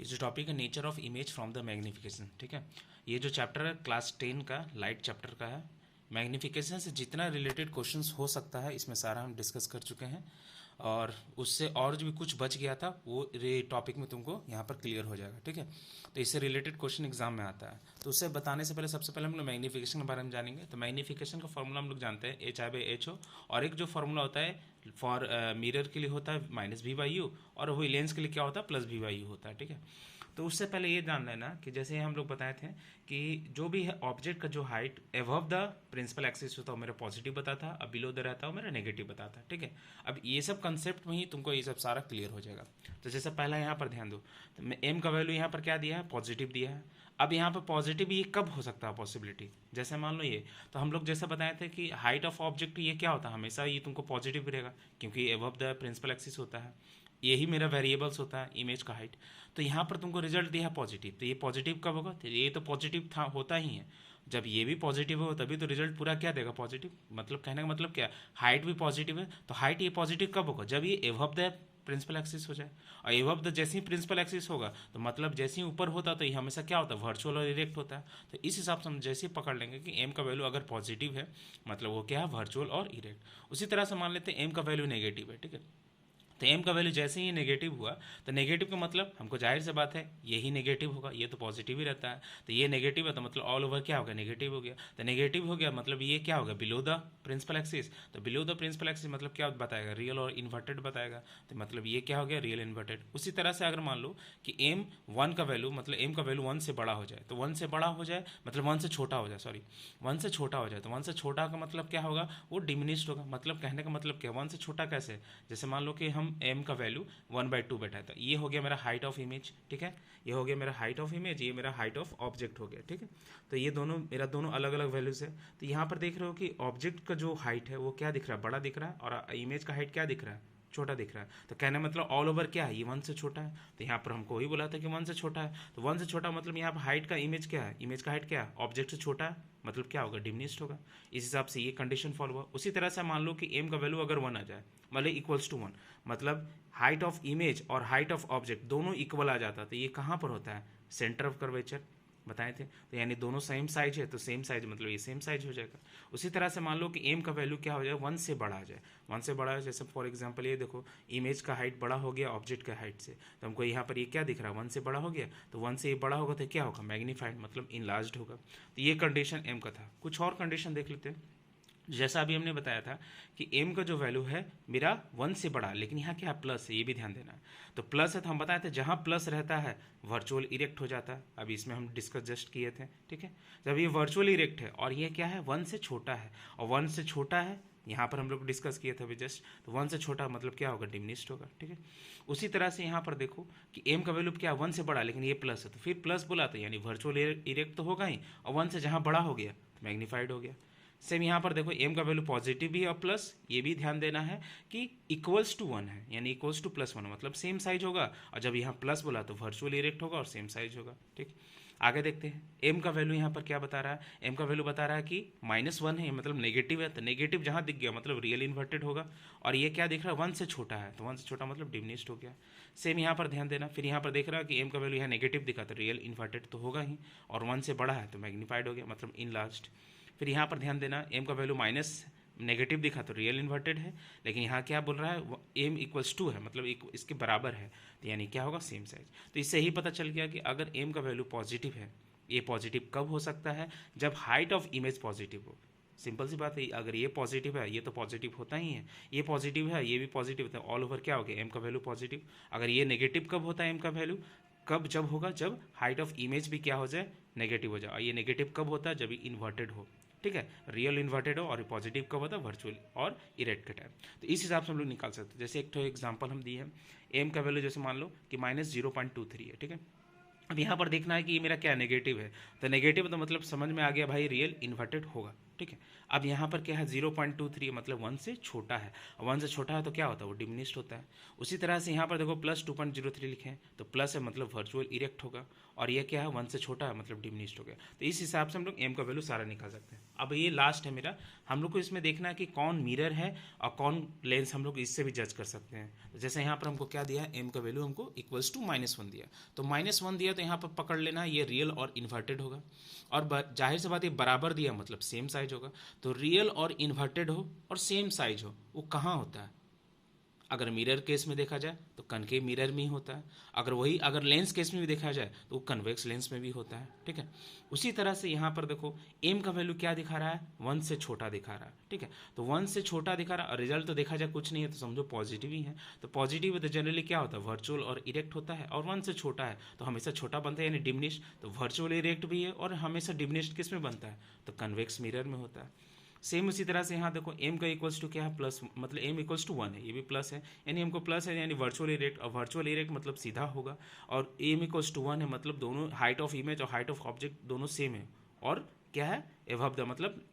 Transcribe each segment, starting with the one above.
ये जो टॉपिक है nature of image from the magnification, ठीक है। ये जो चैप्टर है क्लास 10 का लाइट चैप्टर का है। मैग्निफिकेशन से जितना रिलेटेड क्वेश्चंस हो सकता है इसमें सारा हम डिस्कस कर चुके हैं, और उससे और जो भी कुछ बच गया था वो टॉपिक में तुमको यहाँ पर क्लियर हो जाएगा, ठीक है। तो इससे रिलेटेड क्वेश्चन एग्जाम में आता है। तो उससे बताने से पहले सबसे पहले हम लोग मैग्निफिकेशन के बारे में जानेंगे। तो मैग्निफिकेशन का फॉर्मूला हम लोग जानते हैं H/H हो, और एक जो फॉर्मूला होता है फॉर मिरर के लिए होता है -V/U, और वही लेंस के लिए क्या होता है +V/U होता है, ठीक है। तो उससे पहले ये जान लेना कि जैसे हम लोग बताए थे कि जो भी है ऑब्जेक्ट का जो height above the principal axis होता है वो मेरा पॉजिटिव बताता है, अब बिलो द रहता है वो मेरा नेगेटिव बताता है, ठीक है। अब ये सब कंसेप्ट में ही तुमको ये सब सारा क्लियर हो जाएगा। तो जैसे पहला यहाँ पर ध्यान दो, तो एम का वैल्यू यहाँ पर क्या दिया है, पॉजिटिव दिया है। अब यहाँ पर पॉजिटिव ये कब हो सकता है पॉसिबिलिटी, जैसे मान लो ये, तो हम लोग जैसे बताए थे कि हाइट ऑफ ऑब्जेक्ट ये क्या होता है, हमेशा ये तुमको पॉजिटिव रहेगा क्योंकि एबव द प्रिंसिपल एक्सिस होता है, यही मेरा वेरिएबल्स होता है इमेज का हाइट। तो यहाँ पर तुमको रिजल्ट दिया है पॉजिटिव, तो ये पॉजिटिव कब होगा, तो ये तो पॉजिटिव था होता ही है। जब ये भी पॉजिटिव हो तभी तो रिजल्ट पूरा क्या देगा, पॉजिटिव। मतलब कहने का मतलब क्या, हाइट भी पॉजिटिव है, तो हाइट ये पॉजिटिव कब होगा, जब ये एबव द प्रिंसिपल एक्सिस हो जाए। और एबव द जैसे ही प्रिंसिपल एक्सिस होगा तो मतलब जैसे ही ऊपर होता तो ये हमेशा क्या होता है, वर्चुअल और इरेक्ट होता है। तो इस हिसाब से हम जैसे ही पकड़ लेंगे कि एम का वैल्यू अगर पॉजिटिव है मतलब वो क्या है, वर्चुअल और इरेक्ट। उसी तरह से मान लेते हैं एम का वैल्यू नेगेटिव है, ठीक है। तो एम का वैल्यू जैसे ही नेगेटिव हुआ तो नेगेटिव का मतलब हमको जाहिर सी बात है यही नेगेटिव होगा, ये तो पॉजिटिव ही रहता है। तो ये नेगेटिव है तो मतलब ऑल ओवर क्या होगा, नेगेटिव हो गया। तो नेगेटिव हो गया मतलब ये क्या होगा, बिलो द प्रिंसिपल एक्सिस। तो बिलो द प्रिंसिपल एक्सिस मतलब क्या बताएगा, रियल और इन्वर्टेड बताएगा। तो मतलब ये क्या हो गया, रियल इन्वर्टेड। उसी तरह से अगर मान लो कि एम 1 का वैल्यू मतलब एम का वैल्यू 1 से बड़ा हो जाए, तो 1 से बड़ा हो जाए मतलब 1 से छोटा हो जाए, सॉरी 1 से छोटा हो जाए, तो 1 से छोटा का मतलब क्या होगा, वो डिमिनिश्ड होगा। मतलब कहने का मतलब क्या, 1 से छोटा कैसे, जैसे मान लो कि हम एम का वैल्यू 1/2 बैठा था, ये हो गया मेरा हाइट ऑफ इमेज, ठीक है। ये हो गया मेरा हाइट ऑफ इमेज, ये मेरा हाइट ऑफ ऑब्जेक्ट हो गया, ठीक है। तो ये दोनों मेरा दोनों अलग अलग वैल्यूज है। तो यहाँ पर देख रहे हो कि ऑब्जेक्ट का जो हाइट है वो क्या दिख रहा है, बड़ा दिख रहा है, और इमेज का हाइट क्या दिख रहा है, छोटा दिख रहा है। तो कहने मतलब ऑल ओवर क्या है, ये 1 से छोटा है। तो यहाँ पर हमको वही बोला था कि 1 से छोटा है, तो 1 से छोटा मतलब यहाँ पर हाइट का इमेज क्या है, इमेज का हाइट क्या है, ऑब्जेक्ट से छोटा है, मतलब क्या होगा, डिमिनिश्ड होगा। इस हिसाब से ये कंडीशन फॉलो हुआ। उसी तरह से मान लो कि एम का वैल्यू अगर 1 आ जाए मतलब इक्वल्स टू 1, मतलब हाइट ऑफ इमेज और हाइट ऑफ ऑब्जेक्ट दोनों इक्वल आ जाता है, तो ये कहाँ पर होता है, सेंटर ऑफ कर्वेचर बताए थे। तो यानी दोनों सेम साइज है, तो सेम साइज मतलब ये सेम साइज हो जाएगा। उसी तरह से मान लो कि एम का वैल्यू क्या हो जाए, 1 से बड़ा आ जाए, 1 से बड़ा है, जैसे फॉर एग्जांपल ये देखो इमेज का हाइट बड़ा हो गया ऑब्जेक्ट का हाइट से, तो हमको यहाँ पर ये क्या दिख रहा है, 1 से बड़ा हो गया, तो 1 से ये बड़ा होगा तो क्या होगा, मैग्नीफाइड मतलब इनलार्ज्ड होगा। तो ये कंडीशन एम का था। कुछ और कंडीशन देख लेते हैं। जैसा अभी हमने बताया था कि m का जो वैल्यू है मेरा 1 से बड़ा, लेकिन यहाँ क्या प्लस है, ये भी ध्यान देना है। तो प्लस है तो हम बताए थे जहाँ प्लस रहता है वर्चुअल इरेक्ट हो जाता है, अभी इसमें हम डिस्कस जस्ट किए थे, ठीक है। जब ये वर्चुअल इरेक्ट है और ये क्या है, 1 से छोटा है, और 1 से छोटा है यहाँ पर हम लोग डिस्कस किए थे अभी जस्ट, तो 1 से छोटा मतलब क्या होगा, डिमिनिश्ड होगा, ठीक है। उसी तरह से यहाँ पर देखो कि m का वैल्यू क्या 1 से बड़ा, लेकिन ये प्लस है, तो फिर प्लस बोला तो यानी वर्चुअल इरेक्ट तो होगा ही, और 1 से जहाँ बड़ा हो गया तो मैग्नीफाइड हो गया। सेम यहाँ पर देखो एम का वैल्यू पॉजिटिव भी और प्लस, ये भी ध्यान देना है कि इक्वल्स टू 1 है, यानी इक्वल्स टू +1 मतलब सेम साइज होगा, और जब यहाँ प्लस बोला तो वर्चुअल इरेक्ट होगा और सेम साइज होगा, ठीक। आगे देखते हैं एम का वैल्यू यहाँ पर क्या बता रहा है, एम का वैल्यू बता रहा है कि -1 है मतलब नेगेटिव है, तो नेगेटिव जहाँ दिख गया मतलब रियल इन्वर्टेड होगा, और ये क्या दिख रहा है, 1 से छोटा है, तो 1 से छोटा मतलब डिमिनिश्ड हो गया। सेम यहाँ पर ध्यान देना, फिर यहाँ पर देख रहा है कि एम का वैल्यू यहाँ नेगेटिव दिखा तो रियल इन्वर्टेड तो होगा ही, और 1 से बड़ा है तो मैग्नीफाइड हो गया मतलब इनलार्ज्ड। फिर यहाँ पर ध्यान देना एम का वैल्यू माइनस नेगेटिव दिखा तो रियल इन्वर्टेड है, लेकिन यहाँ क्या बोल रहा है, एम इक्वल्स टू है मतलब इसके बराबर है, तो यानी क्या होगा, सेम साइज। तो इससे ही पता चल गया कि अगर एम का वैल्यू पॉजिटिव है, ये पॉजिटिव कब हो सकता है, जब हाइट ऑफ इमेज पॉजिटिव हो। सिंपल सी बात है, अगर ये पॉजिटिव है ये तो पॉजिटिव होता ही है, ये पॉजिटिव है ये भी पॉजिटिव होता है, ऑल ओवर क्या हो गया, एम का वैल्यू पॉजिटिव। अगर ये नेगेटिव कब होता है एम का वैल्यू, कब जब होगा, जब हाइट ऑफ इमेज भी क्या हो जाए, नेगेटिव हो जाए। और ये नेगेटिव कब होता है, जब इन्वर्टेड हो, ठीक है, रियल इन्वर्टेड हो, और पॉजिटिव कब होता है, वर्चुअल और इरेक्ट के टाइम। तो इस हिसाब से हम लोग निकाल सकते हैं। जैसे एक तो एग्जांपल हम दिए हैं, एम का वैल्यू जैसे मान लो कि -0.23 है, ठीक है। अब यहाँ पर देखना है कि ये मेरा क्या नेगेटिव है, तो नेगेटिव तो मतलब समझ में आ गया भाई रियल इन्वर्टेड होगा, ठीक है। अब यहाँ पर क्या है 0.23 मतलब 1 से छोटा है, 1 से छोटा है तो क्या होता है वो डिमिनिश्ड होता है। उसी तरह से यहाँ पर देखो प्लस 2.03 लिखे हैं तो प्लस है मतलब वर्चुअल इरेक्ट होगा, और ये क्या है 1 से छोटा है मतलब डिमिनिश्ड हो गया। तो इस हिसाब से हम लोग एम का वैल्यू सारा निकाल सकते हैं। अब ये लास्ट है मेरा, हम लोग को इसमें देखना है कि कौन मिरर है और कौन लेंस, हम लोग इससे भी जज कर सकते हैं। तो जैसे यहाँ पर हमको क्या दिया है, एम का वैल्यू हमको इक्वल्स टू -1 दिया, तो -1 दिया तो यहाँ पर पकड़ लेना ये रियल और इन्वर्टेड होगा, और जाहिर सी बात ये बराबर दिया मतलब सेम साइज होगा। तो रियल और इन्वर्टेड हो और सेम साइज हो वो कहाँ होता है, अगर मिरर केस में देखा जाए तो कनकेव मिरर में ही होता है, अगर लेंस केस में भी देखा जाए तो वो कन्वेक्स लेंस में भी होता है, ठीक है। उसी तरह से यहाँ पर देखो एम का वैल्यू क्या दिखा रहा है, 1 से छोटा दिखा रहा है, ठीक है। तो 1 से छोटा दिखा रहा है और रिजल्ट तो देखा जाए कुछ नहीं है तो समझो पॉजिटिव ही है। तो पॉजिटिव है तो जनरली क्या होता है वर्चुअल और इरेक्ट होता है, और 1 से छोटा है तो हमेशा छोटा बनता है यानी डिमिनिश्ड, तो वर्चुअल इरेक्ट भी है और हमेशा डिमिनिश्ड किस में बनता है तो कन्वेक्स मिरर में होता है। सेम उसी तरह से यहाँ देखो एम का इक्वल्स टू क्या है प्लस, मतलब एम इक्वल्स टू 1 है, ये भी प्लस है यानी एम को प्लस है यानी वर्चुअल इरेक्ट, और वर्चुअल इरेक्ट मतलब सीधा होगा, और एम इक्वल्स टू 1 है मतलब दोनों हाइट ऑफ इमेज और हाइट ऑफ ऑब्जेक्ट दोनों सेम है, और क्या है एबव द मतलब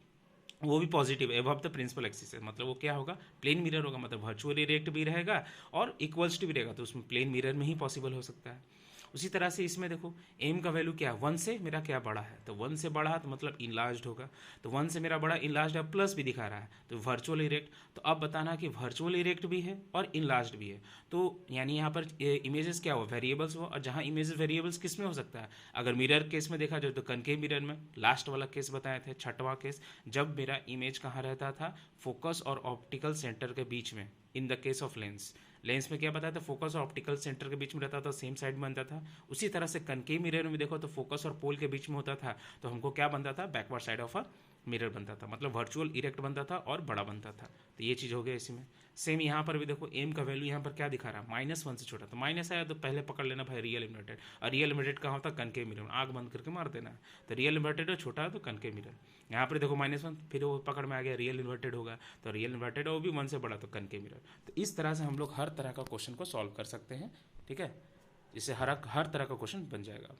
वो भी positive above the principal axis है, मतलब वो क्या होगा प्लेन मिरर होगा, मतलब वर्चुअल इरेक्ट भी रहेगा और इक्वल्स टू भी रहेगा, तो उसमें प्लेन मिरर में ही पॉसिबल हो सकता है। उसी तरह से इसमें देखो एम का वैल्यू क्या है 1 से मेरा क्या बड़ा है, तो 1 से बड़ा है तो मतलब इनलार्ज्ड होगा, तो 1 से मेरा बड़ा इनलार्ज्ड है प्लस भी दिखा रहा है तो वर्चुअल इरेक्ट। तो अब बताना कि वर्चुअल इरेक्ट भी है और इनलार्ज्ड भी है, तो यानी यहाँ पर इमेजेस क्या हो वेरिएबल्स हो, और जहाँ इमेजेस वेरिएबल्स किस में हो सकता है, अगर मिरर केस में देखा जाए तो कनकेव मिरर में, लास्ट वाला केस बताए थे छठवां केस जब मेरा इमेज कहाँ रहता था फोकस और ऑप्टिकल सेंटर के बीच में, in the case of lens, lens में क्या बताया था फोकस और ऑप्टिकल सेंटर के बीच में रहता था सेम साइड में बनता था। उसी तरह से कनकेव मिरर में देखो तो फोकस और पोल के बीच में होता था, तो हमको क्या बनता था backward side of a mirror बनता था, मतलब वर्चुअल इरेक्ट बनता था और बड़ा बनता था। तो ये चीज़ हो गया इसी में। सेम यहाँ पर भी देखो एम का वैल्यू यहाँ पर क्या दिखा रहा है -1 से छोटा, तो माइनस आया तो पहले पकड़ लेना भाई रियल इन्वर्टेड, और रियल इन्वर्टेड कहाँ होता है कनकेव मिरर में, आग बंद करके मार देना, तो रियल इन्वर्टेड है छोटा है तो कनकेव मिरर। यहाँ पर देखो -1 फिर वो पकड़ में आ गया रियल इन्वर्टेड होगा, तो रियल इन्वर्टेड है वो भी 1 से बड़ा तो कनकेव मिरर। तो इस तरह से हम लोग हर तरह का क्वेश्चन को सॉल्व कर सकते हैं, ठीक है, इससे हर तरह का क्वेश्चन बन जाएगा।